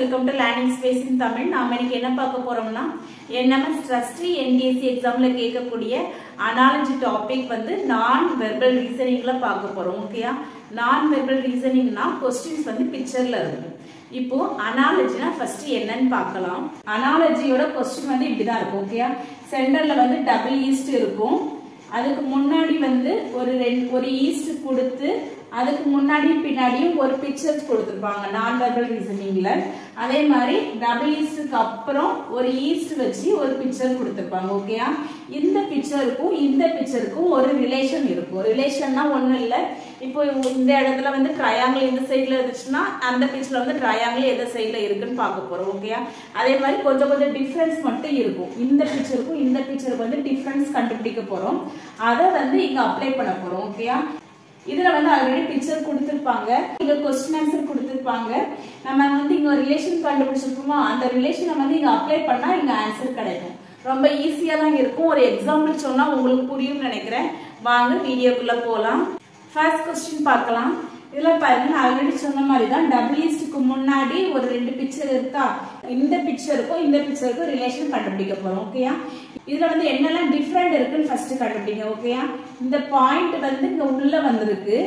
welcome to Learning Space in Tamil. நாம இன்னைக்கு என்ன பார்க்க போறோம்னா NMS Trustee NDSC எக்ஸாம்ல கேட்கக்கூடிய அனாலஜி டாபிக் வந்து நான் வெர்பல் ரீசனிங்ல பார்க்க போறோம். ஓகேயா? நான் வெர்பல் ரீசனிங்னா क्वेश्चंस வந்து பிக்சர்ல இருக்கும். இப்போ அனாலஜினா ஃபர்ஸ்ட் என்னன்னு பார்க்கலாம். அனாலஜியோட क्वेश्चन வந்து இப்படி தான் இருக்கும். ஓகேயா? சென்டர்ல வந்து டபுள் ஈஸ்ட் இருக்கும். அதுக்கு முன்னாடி வந்து ஒரு ஈஸ்ட் கொடுத்து அதுக்கு முன்னாடி பின்னாடியும் ஒரு பிக்சர்ஸ் கொடுத்திருப்பாங்க நான் வெர்பல் ரீசனிங்ல. அதே மாதிரி டபுள் ஈஸ்ட்க்கு அப்புறம் ஒரு ஈஸ்ட் வச்சு ஒரு பிக்சர் கொடுத்திருப்பாங்க. ஓகேயா? இந்த பிக்சருக்கும் இந்த பிக்சருக்கும் ஒரு ரிலேஷன் இருக்கும். ரிலேஷன்னா ஒண்ணும் இல்ல, இப்போ இந்த இடத்துல வந்து ட்ரையாங்கிள் இந்த சைடுல இருந்துச்சுன்னா அந்த பிக்சர்ல வந்து ட்ரையாங்கிள் எந்த சைடுல இருக்குன்னு பார்க்க போறோம். ஓகேயா? அதே மாதிரி கொஞ்சம் டிஃபரன்ஸ் மட்டும் இருக்கும். இந்த பிக்சருக்கும் இந்த பிக்சருக்கு வந்து டிஃபரன்ஸ் கண்டுபிடிக்க போறோம். அதை வந்து இங்க அப்ளை பண்ண போறோம். ஓகேயா? இதுல வந்து ஆல்ரெடி பிக்சர் கொடுத்திருப்பாங்க, இங்க क्वेश्चन ஆன்சர் கொடுத்திருப்பாங்க. நம்ம வந்து இங்க ஒரு ரிலேஷன் கண்டுபிடிச்சிருக்கோமா, அந்த ரிலேஷனை வந்து இங்க அப்ளை பண்ணா இங்க ஆன்சர் கிடைக்கும். ரொம்ப ஈஸியா தான் இருக்கும். ஒரு எக்ஸாம்பிள் சொன்னா உங்களுக்கு புரியும்னு நினைக்கிறேன். வாங்க வீடியோக்குள்ள போலாம். ஃபர்ஸ்ட் क्वेश्चन பார்க்கலாம். இதுல பாருங்க, நான் ஆல்ரெடி சொன்ன மாதிரி தான் டபுள் ஈஸ்ட்க்கு முன்னாடி ஒரு ரெண்டு பிக்சர் இருக்கா, இந்த பிக்சருக்கும் இந்த பிக்சருக்கும் ரிலேஷன் கண்டுபிடிக்க போறோம். ஓகேயா? இதுல வந்து என்னெல்லாம் டிஃபரெண்ட் இருக்குன்னு ஃபர்ஸ்ட் கண்டுபிடிங்க. ஓகேயா? இந்த பாயிண்ட் வந்து இங்க உள்ள வந்திருக்கு,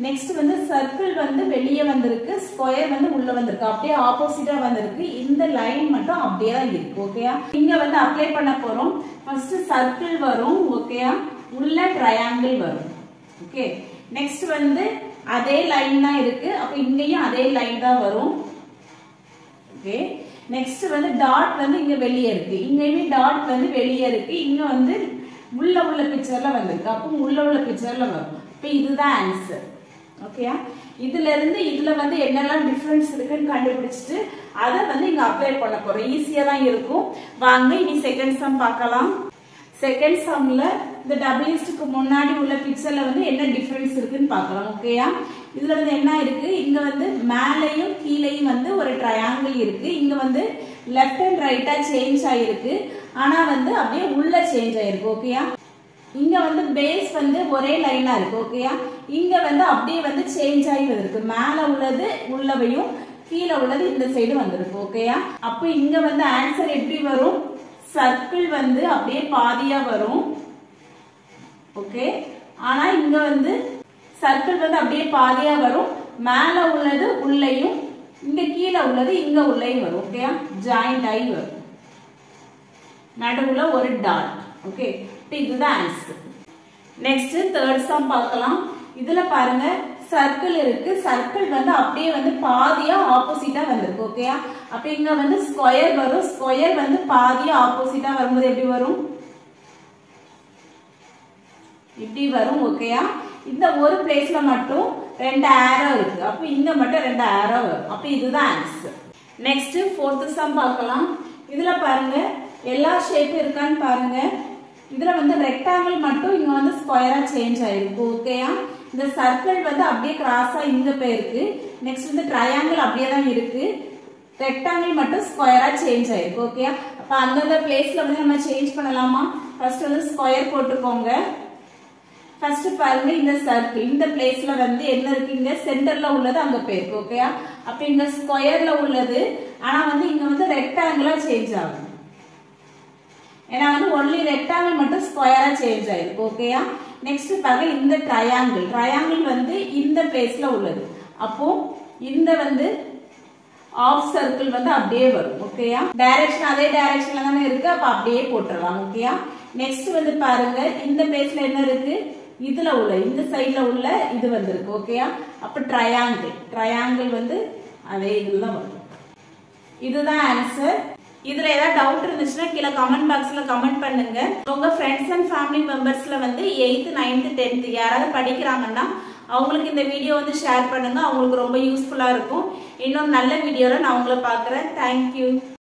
நெக்ஸ்ட் வந்து சர்க்கிள் வந்து வெளியே வந்திருக்கு, ஸ்கொயர் வந்து உள்ள வந்திருக்கு, அப்படியே ஆப்போசிட்டா வந்திருக்கு. இந்த லைன் மட்டும் அப்படியே தான் இருக்கு. ஓகேயா? இங்க வந்து அப்ளை பண்ண போறோம். ஃபர்ஸ்ட் சர்க்கிள் வரும். ஓகேயா? உள்ள ட்ரையாங்கிள் வரும். ஓகே, நெக்ஸ்ட் வந்து அதே லைன் தான் இருக்கு, அப்ப இங்கேயும் அதே லைன் தான் வரும். ஓகே, நெக்ஸ்ட் வந்து டாட் வந்து இங்க வெளியே இருக்கு, இங்கேயுமே டாட் வந்து வெளியே இருக்கு, இங்க வந்து உள்ள பிக்சர்ல வந்திருக்கு, அப்போ உள்ள பிக்சர்ல வரும். இப்ப இதுதான் ஆன்சர். ஓகேயா? இதுல இருந்து இதுல வந்து என்னெல்லாம் டிஃபரன்ஸ் இருக்குன்னு கண்டுபிடிச்சிட்டு அதை வந்து இங்க அப்ளை பண்ண போறோம். ஈஸியா தான் இருக்கும். வாங்க இனி செகண்ட் சம் பார்க்கலாம். செகண்ட் சம்ல இந்த டபுள் ஈஸ்ட்க்கு முன்னாடி உள்ள பிக்சர்ல வந்து என்ன டிஃபரன்ஸ் இருக்குன்னு பார்க்கலாம். ஓகேயா? இதுல வந்து என்ன இருக்கு, இங்க வந்து மேலையும் கீழையும் வந்து ஒரு ட்ரையாங்கிள் இருக்கு, இங்க வந்து லெஃப்ட் அண்ட் ரைட்டா சேஞ்ச் ஆயிருக்கு, ஆனா வந்து அப்படியே உள்ள சேஞ்ச் ஆயிருக்கு. ஓகேயா? இங்க வந்து பேஸ் வந்து ஒரே லைனா இருக்கு. ஓகேயா? இங்க வந்து அப்படியே வந்து சேஞ்ச் ஆகி வந்திருக்கு, மேல உள்ளது உள்ளவையும் கீழே உள்ளது இந்த சைடு வந்திருக்கு. ஓகேயா? அப்ப இங்க வந்து ஆன்சர் எப்படி வரும், சர்க்கிள் வந்து அப்படியே பாதியா வரும். ஓகே, ஆனா இங்க வந்து சர்க்கிள் வந்து அப்படியே பாதியா வரும், மேல உள்ளது உள்ளேயும் இங்க கீழே உள்ளது இங்க உள்ளேயும் வரும். ஓகேயா? ஜாயிண்ட் ஆகி வரும், நடுவுல ஒரு டாட். ஓகே, இதுதான் ஆன்சர். நெக்ஸ்ட் தேர்ட் சம் பார்க்கலாம். இதுல பாருங்க, சர்க்கிள் இருக்கு, சர்க்கிள் வந்து அப்படியே வந்து பாதியா ஆப்போசிட்டா வந்திருக்கு. ஓகேயா? அப்ப இங்க வந்து ஸ்கொயர் வரும், ஸ்கொயர் வந்து பாதியா ஆப்போசிட்டா வரும்போது எப்படி வரும், இப்படி வரும். ஓகேயா? இந்த ஒரு பிளேஸ்ல மட்டும் ரெண்டு ஆரோ இருக்கு, அப்ப இங்க மட்டும் ரெண்டு ஆரோ வரும். அப்ப இதுதான் ஆன்சர். நெக்ஸ்ட் ஃபோர்த் சம் பார்க்கலாம். இதுல பாருங்க, எல்லா ஷேப் இருக்கான்னு பாருங்க. இதுல வந்து ரெக்டாங்கிள் மட்டும் இங்க வந்து ஸ்கொயரா சேஞ்ச் ஆயிருக்கு. ஓகேயா? இந்த சர்க்கிள் வந்து அப்படியே கிராஸா இங்க போயிருக்கு, நெக்ஸ்ட் வந்து ட்ரையாங்கிள் அப்படியே தான் இருக்கு, ரெக்டாங்கிள் மட்டும் ஸ்கொயரா சேஞ்ச் ஆயிருக்கு. ஓகேயா? அப்ப அந்தந்த பிளேஸ்ல வந்து நம்ம சேஞ்ச் பண்ணலாமா? ஃபர்ஸ்ட் வந்து ஸ்கொயர் போட்டுக்கோங்க. ஃபர்ஸ்ட் பாருங்க, இந்த சர்க்கிள் இந்த பிளேஸ்ல வந்து என்ன இருக்கு, இங்க சென்டர்ல உள்ளது அங்க போயிருக்கு. ஓகேயா? அப்ப இங்க ஸ்கொயர்ல உள்ளது, ஆனா வந்து இங்க வந்து ரெக்டாங்கிளா சேஞ்ச் ஆகும், ஏன்னா வந்து ஒன்லி ரெக்டாங்கிள் மட்டும் ஸ்கொயரா சேஞ்ச் ஆயிருக்கு. ஓகேயா? நெக்ஸ்ட் பாருங்க, இந்த ட்ரையாங்கிள் வந்து இந்த பிளேஸ்ல உள்ளது, அப்போ இந்த வந்து ஆஃப் சர்க்கிள் வந்து அப்படியே வரும். ஓகேயா? டைரக்ஷன் அதே டைரக்ஷன்ல தானே இருக்கு, அப்ப அப்படியே போட்டுடலாம். ஓகேயா? நெக்ஸ்ட் வந்து பாருங்க, இந்த பிளேஸ்ல என்ன இருக்கு, இதுல உள்ள இந்த சைடுல உள்ள இது வந்திருக்கு. ஓகேயா? அப்ப ட்ரையாங்கிள் வந்து அதே இதுல வரும். இதுதான் ஆன்சர். இதுல ஏதாவது டவுட் இருந்துச்சுன்னா கீழே கமெண்ட் பாக்ஸ்ல கமெண்ட் பண்ணுங்க. உங்க ஃப்ரெண்ட்ஸ் அண்ட் ஃபேமிலி மெம்பர்ஸ்ல வந்து 8th 9th 10th யாராவது படிக்கிறாங்கன்னா அவங்களுக்கு இந்த வீடியோ வந்து ஷேர் பண்ணுங்க, அவங்களுக்கு ரொம்ப யூஸ்ஃபுல்லா இருக்கும். இன்னொரு நல்ல வீடியோல நான் உங்களை பார்க்குறேன். தேங்க்யூ.